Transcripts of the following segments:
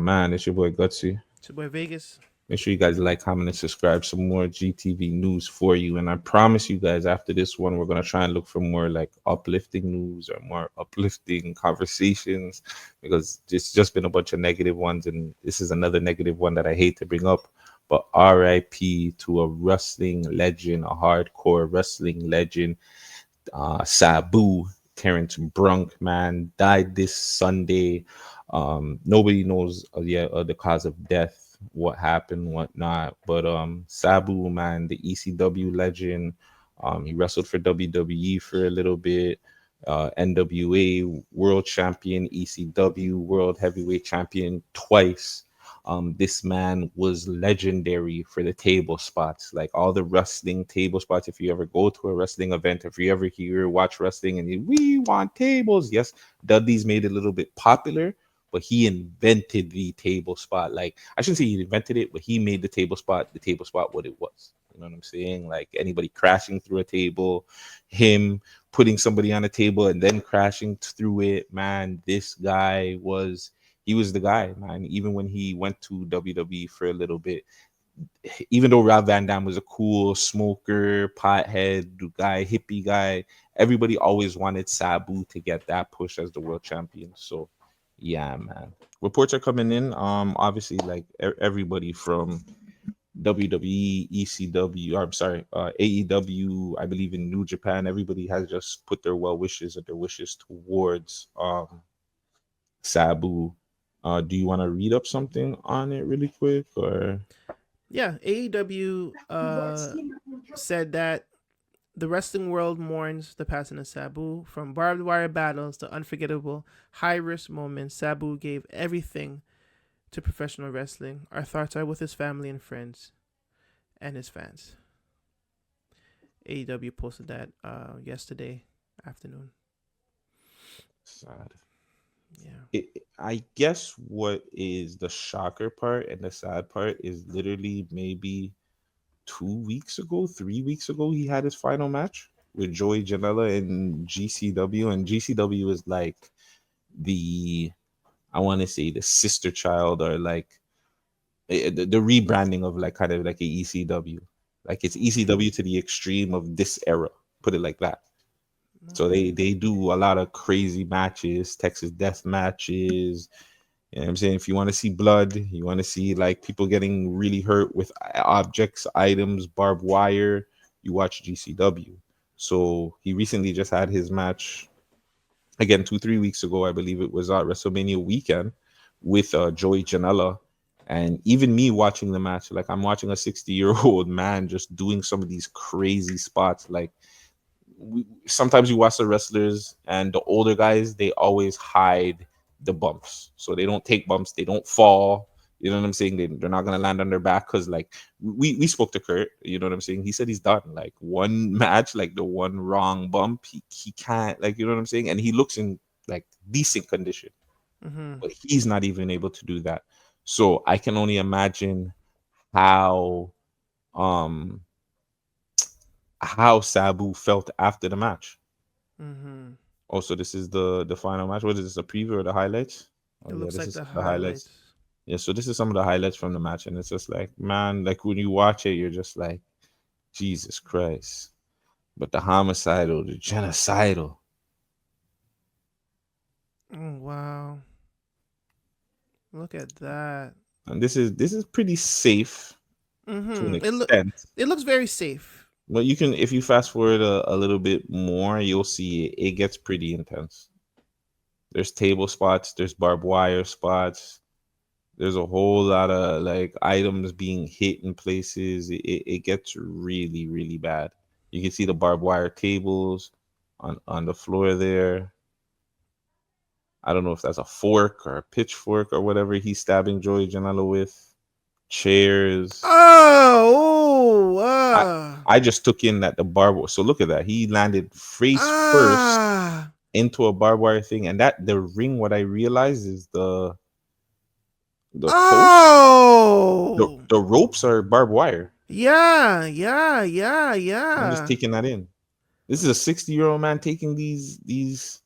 man, it's your boy Gutsy. It's your boy Vegas. Make sure you guys like, comment, and subscribe. Some more GTV news for you. And I promise you guys, after this one, we're gonna try and look for more like uplifting news or more uplifting conversations because it's just been a bunch of negative ones, and this is another negative one that I hate to bring up. But RIP to a wrestling legend, a hardcore wrestling legend, Sabu Terrence Brunk, man, died this Sunday. Nobody knows yet the cause of death, what happened, what not. But Sabu, man, the ECW legend. He wrestled for WWE for a little bit. NWA World Champion, ECW World Heavyweight Champion twice. This man was legendary for the table spots, like all the wrestling table spots. If you ever go to a wrestling event, if you ever hear watch wrestling and we want tables, yes, Dudley's made it a little bit popular, but he invented the table spot. Like I shouldn't say he invented it, but he made the table spot what it was. You know what I'm saying? Like anybody crashing through a table, him putting somebody on a table and then crashing through it. Man, this guy was he was the guy, man. Even when he went to WWE for a little bit, even though Rob Van Dam was a cool smoker, pothead guy, hippie guy, everybody always wanted Sabu to get that push as the world champion. So, yeah, man. Reports are coming in. Obviously, like everybody from WWE, ECW, or I'm sorry, AEW, I believe in New Japan, everybody has just put their well wishes or their wishes towards Sabu. Do you want to read up something on it really quick or? Yeah, AEW said that the wrestling world mourns the passing of Sabu. From barbed wire battles to unforgettable high risk moments, Sabu gave everything to professional wrestling. Our thoughts are with his family and friends and his fans. AEW posted that yesterday afternoon. Sad. Yeah. I guess what is the shocker part and the sad part is literally maybe 2 weeks ago, 3 weeks ago, he had his final match with Joey Janela in GCW, and GCW is like the I want to say the sister child or like the rebranding of like kind of like a ECW. Like it's ECW to the extreme of this era. Put it like that. So Okay. they do a lot of crazy matches, Texas death matches. You know what I'm saying? If you want to see blood, you want to see like people getting really hurt with objects, items, barbed wire, you watch GCW. So he recently just had his match again 2 3 weeks ago. I believe it was at WrestleMania weekend with Joey Janela. And even me watching the match, like I'm watching a 60-year-old man just doing some of these crazy spots. Like sometimes you watch the wrestlers and the older guys, they always hide the bumps, so they don't take bumps, they don't fall. You know what I'm saying? They're not gonna land on their back because like we spoke to Kurt. You know what I'm saying? He said he's done like one match, like the one wrong bump, he can't, like, you know what I'm saying? And he looks in like decent condition, Mm-hmm. but he's not even able to do that. So I can only imagine how um how Sabu felt after the match. Mm-hmm. Also, this is the final match. What is this? A preview or the highlights? Oh It yeah, looks this like is the some of the highlights. highlights. Yeah, so this is some of the highlights from the match, and it's just like, man, like when you watch it, you're just like, Jesus Christ. But the homicidal, the genocidal, Oh, wow. Look at that. and this is pretty safe to an Mm-hmm. extent. It looks very safe. But you can, if you fast forward a little bit more, you'll see it gets pretty intense. There's table spots, there's barbed wire spots, there's a whole lot of like items being hit in places. It gets really, really bad. You can see the barbed wire tables on the floor there. I don't know if that's a fork or a pitchfork or whatever he's stabbing Joey Janela with. Chairs. Oh, I I just took in that the barb. So look at that. He landed face first ah, into a barbed wire thing, and that the ring. What I realized is the post, oh, the ropes are barbed wire. yeah, yeah, yeah, I'm just yeah, taking that in. This is a 60-year-old man taking these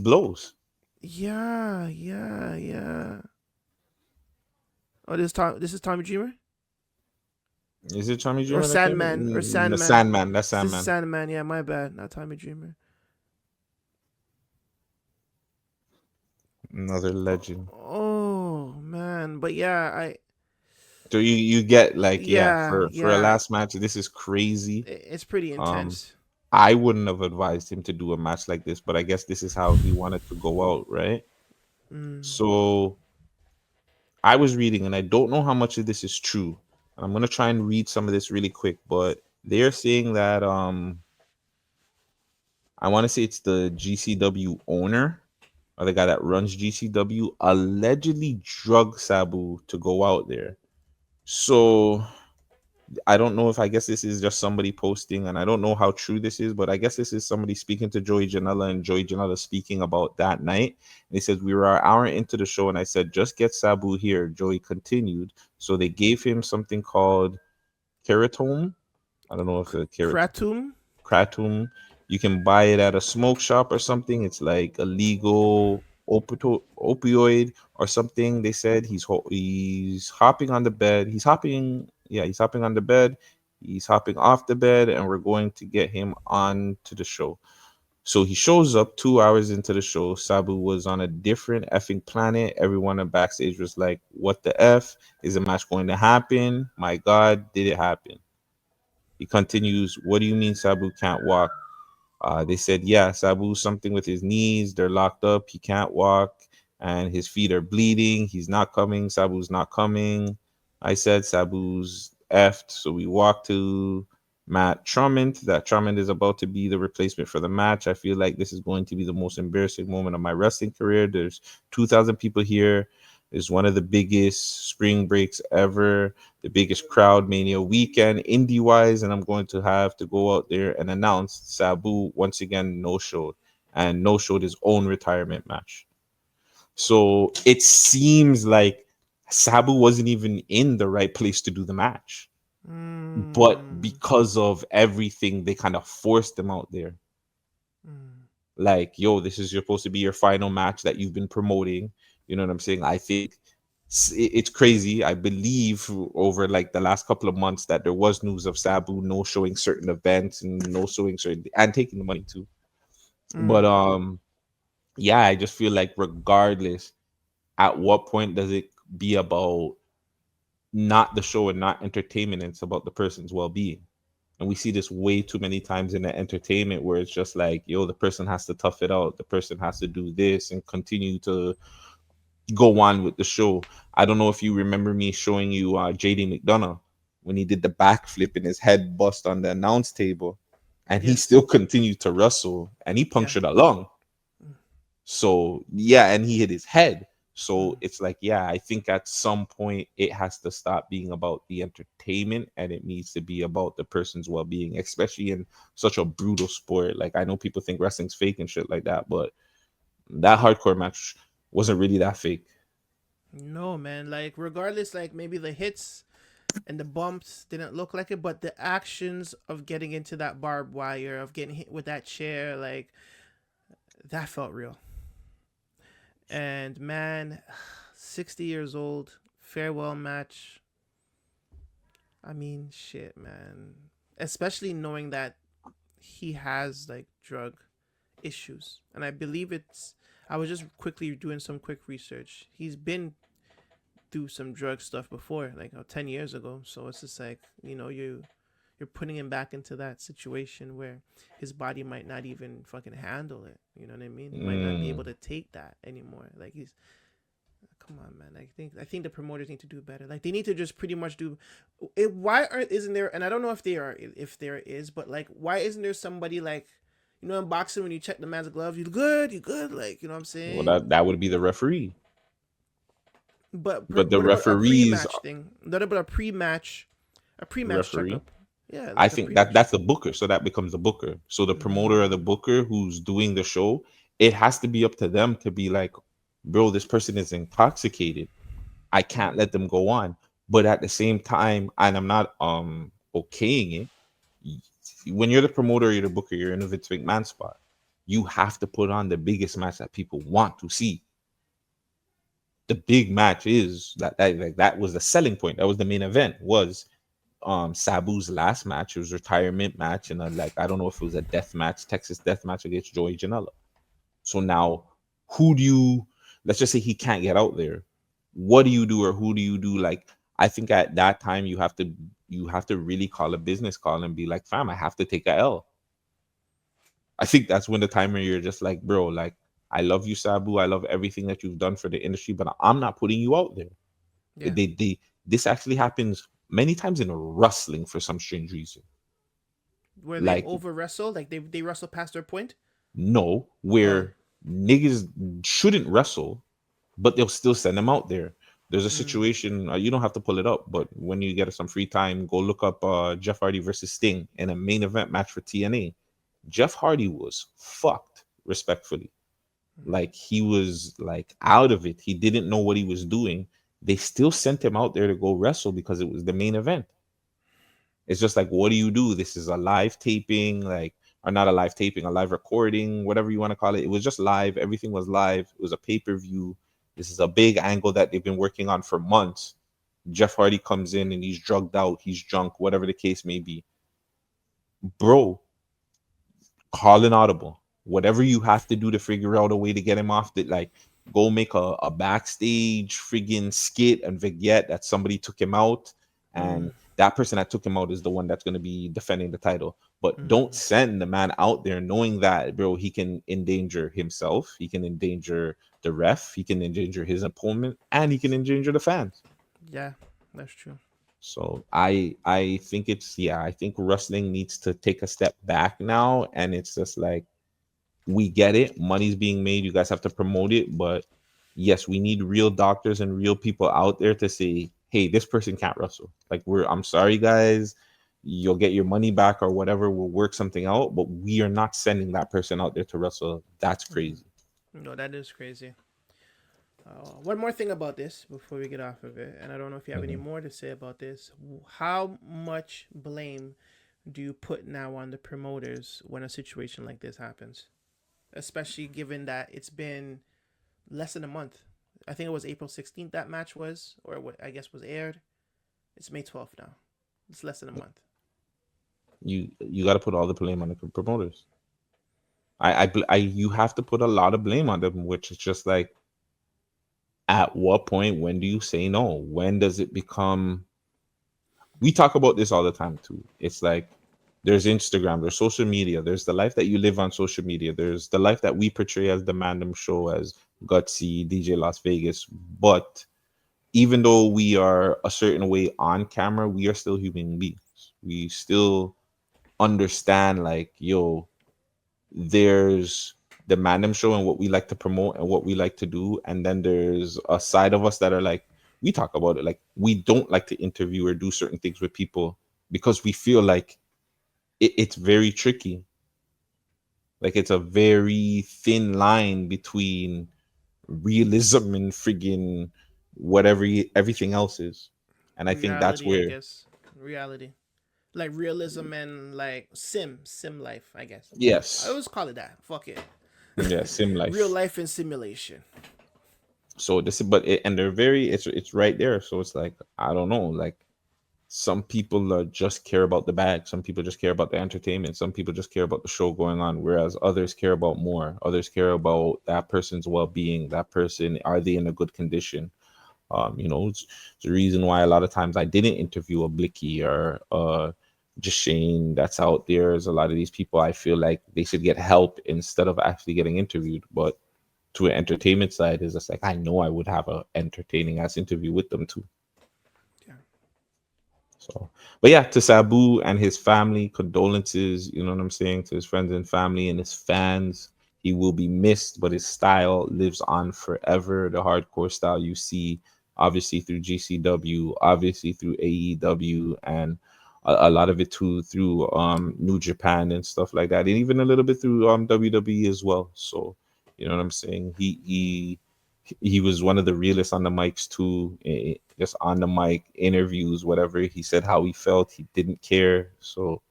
blows. yeah, yeah, yeah. Oh, this is Tommy Dreamer Is it Tommy or Dreamer that came Sandman or in? The Sandman. Sandman. That's This is Sandman. Sandman. Yeah, my bad. Not Tommy Dreamer. Another legend. Oh man, but yeah, I So you get like, yeah, yeah for a yeah, last match, this is crazy. it's pretty Um, intense. I wouldn't have advised him to do a match like this, but I guess this is how he wanted to go out, right? Mm. So I was reading, and I don't know how much of this is true. I'm gonna try and read some of this really quick, but they're saying that I want to say it's the GCW owner or the guy that runs GCW allegedly drug Sabu to go out there. So I don't know if I guess this is just somebody posting, and I don't know how true this is, but I guess this is somebody speaking to Joey Janela and Joey Janela speaking about that night. And he says, we were an hour into the show, and I said, just get Sabu here. Joey continued. So they gave him something called keratome. I don't know if the Kratom. kratom. You can buy it at a smoke shop or something. It's like a legal opioid or something. They said he's hopping on the bed. He's hopping. Yeah, he's hopping on the bed. He's hopping off the bed, and we're going to get him on to the show. So he shows up 2 hours into the show. Sabu was on a different effing planet. Everyone in backstage was like, "What the f is the match going to happen? My God, did it happen?" He continues, "What do you mean Sabu can't walk?" They said, yeah, Sabu's something with his knees. They're locked up. He can't walk and his feet are bleeding. He's not coming. Sabu's not coming. I said, Sabu's effed. So we walked to Matt Trummond. That Trummond is about to be the replacement for the match. I feel like this is going to be the most embarrassing moment of my wrestling career. There's 2,000 people here. It's one of the biggest spring breaks ever, the biggest crowd mania weekend indie wise, and I'm going to have to go out there and announce Sabu once again no showed and no showed his own retirement match. So it seems like Sabu wasn't even in the right place to do the match, but Mm. because of everything, they kind of forced him out there. Mm. Like, yo, this is supposed to be your final match that you've been promoting. You know what I'm saying? I think it's crazy. I believe over like the last couple of months that there was news of Sabu no showing certain events and no showing certain and taking the money too. Mm. But yeah, I just feel like regardless, at what point does it be about not the show and not entertainment? It's about the person's well-being. And we see this way too many times in the entertainment where it's just like, yo, the person has to tough it out, the person has to do this and continue to go on with the show. I don't know if you remember me showing you JD McDonough when he did the backflip and his head bust on the announce table, and he Yes. still continued to wrestle and he Yeah. punctured a lung. Mm. So yeah, and he hit his head. Mm. So it's like, yeah, I think at some point it has to stop being about the entertainment and it needs to be about the person's well being, especially in such a brutal sport. Like I know people think wrestling's fake and shit like that, but that hardcore match wasn't really that fake. No, man. Like, regardless, like maybe the hits and the bumps didn't look like it, but the actions of getting into that barbed wire, of getting hit with that chair, like that felt real. And man, 60 years old, farewell match. I mean, shit, man. Especially knowing that he has like drug issues. And I believe it's, I was just quickly doing some quick research. He's been through some drug stuff before, like 10 years ago. So it's just like, you're putting him back into that situation where his body might not even fucking handle it. You know what I mean? He might not be able Mm. to take that anymore. Like he's, come on, man. I think the promoters need to do better. Like they need to just pretty much do it. Why aren't isn't there? And I don't know if there is, but like why isn't there somebody like, in boxing when you check the man's glove, you good, like what I'm Well, saying. that would be the referee, But but the what about a referees, pre-match thing? What about a pre-match referee. checkup? Yeah, I like a think that pre-match. that's the booker, so that becomes the booker. So the promoter or the Mm, booker who's doing the show, it has to be up to them to be like, bro, this person is intoxicated. I can't let them go on. But at the same time, and I'm not okaying it. When you're the promoter, you're the booker, you're in a Vince McMahon spot. You have to put on the biggest match that people want to see. the big match is that was the selling point. That was the main event. Was Sabu's last match, his retirement match, and like I don't know if it was a death match, Texas death match against Joey Janela. So now, who do you? Let's just say he can't get out there. What do you do, or who do you do? Like, I think at that time you have to really call a business call and be like, fam, I have to take a L. I think that's when the time where you're just like, bro, like, I love you, Sabu. I love everything that you've done for the industry, but I'm not putting you out there. Yeah. This actually happens many times in wrestling for some strange reason. Where they Like, over wrestle, like they wrestle past their point. no, Oh. where niggas shouldn't wrestle, but they'll still send them out there. There's a Mm. situation, you don't have to pull it up, but when you get some free time, go look up Jeff Hardy versus Sting in a main event match for TNA. Jeff Hardy was fucked, respectfully. Mm. Like, he was like out of it. He didn't know what he was doing. They still sent him out there to go wrestle because it was the main event. It's just like, what do you do? This is a live taping, like, or not a live taping, a live recording, whatever you want to call it. It was just live. Everything was live. It was a pay per view. This is a big angle that they've been working on for months. Jeff Hardy comes in and he's drugged out, he's drunk, whatever the case may be. Bro, call an audible. Whatever you have to do to figure out a way to get him off, that, like, go make a backstage friggin' skit and vignette that somebody took him out, and Mm. that person that took him out is the one that's going to be defending the title. But don't Mm. send the man out there knowing that, bro, he can endanger himself, he can endanger the ref, he can endanger his opponent, and he can endanger the fans. Yeah, that's true. So I think it's, yeah, I think wrestling needs to take a step back now, and it's just like, we get it, money's being made, you guys have to promote it, but yes, we need real doctors and real people out there to say, hey, this person can't wrestle. Like, I'm sorry, guys, you'll get your money back or whatever, we'll work something out, but we are not sending that person out there to wrestle. That's Mm. crazy. No, that is crazy. One more thing about this before we get off of it, and I don't know if you have any Hmm. more to say about this. How much blame do you put now on the promoters when a situation like this happens? Especially given that it's been less than a month. I think it was April 16th that match was, or what I guess was aired. It's May 12th now. It's less than a month. You got to put all the blame on the promoters. You have to put a lot of blame on them, which is just like, at what point, when do you say no? When does it become, we talk about this all the time too. It's like, there's Instagram, there's social media, there's the life that you live on social media, there's the life that we portray as the Mandem Show, as Gutsy, DJ Las Vegas. But even though we are a certain way on camera, we are still human beings. We still understand, like, yo, there's the Mandem Show and what we like to promote and what we like to do, and then there's a side of us that are like, we talk about it, like, we don't like to interview or do certain things with people because we feel like it's very tricky. Like, it's a very thin line between realism and friggin' whatever everything else is. And I think that's Reality, I where, guess. Reality. Like realism and like sim life, I guess. I yes, always call it that. Fuck it. yeah, sim Real life. life and simulation. So this is, but and they're very, it's right there. So it's like, I don't know, like, some people just care about the bag, some people just care about the entertainment, some people just care about the show going on, whereas others care about more. Others care about that person's well-being, that person, are they in a good condition. It's the reason why a lot of times I didn't interview a Blicky or just Shane that's out there. Is a lot of these people, I feel like they should get help instead of actually getting interviewed. But to an entertainment side, is just like, I know I would have a entertaining ass interview with them too. Yeah. So, but yeah, to Sabu and his family, condolences, you know what I'm saying, to his friends and family and his fans. He will be missed, but his style lives on forever. The hardcore style you see, obviously, through GCW, obviously through AEW, and a lot of it too through New Japan and stuff like that, and even a little bit through WWE as well. So, you know what I'm saying? He was one of the realest on the mics too, just on the mic interviews, whatever he said, how he felt, he didn't care. So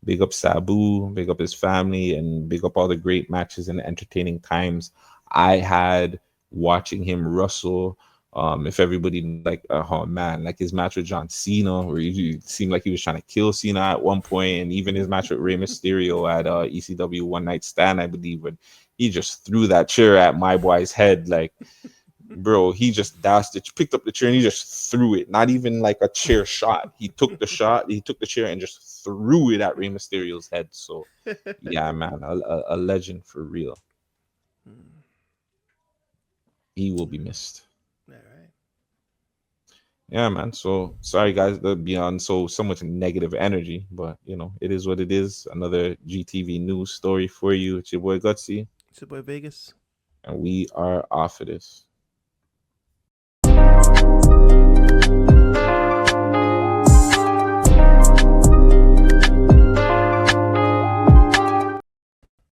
big up Sabu, big up his family, and big up all the great matches and entertaining times I had watching him wrestle. If everybody knew, like, oh man, like his match with John Cena, where he seemed like he was trying to kill Cena at one point, and even his match with Rey Mysterio at ECW One Night Stand, I believe, when he just threw that chair at my boy's head, like, bro, he just dashed it, picked up the chair, and he just threw it. Not even like a chair shot. He took the shot, he took the chair, and just threw it at Rey Mysterio's head. So, yeah, man, a legend for real. Hmm. He will be missed. All right. Yeah, man. So sorry, guys, to be on so much negative energy, but it is what it is. Another GTV news story for you. It's your boy Gutsy, It's your boy Vegas. and we are off of this.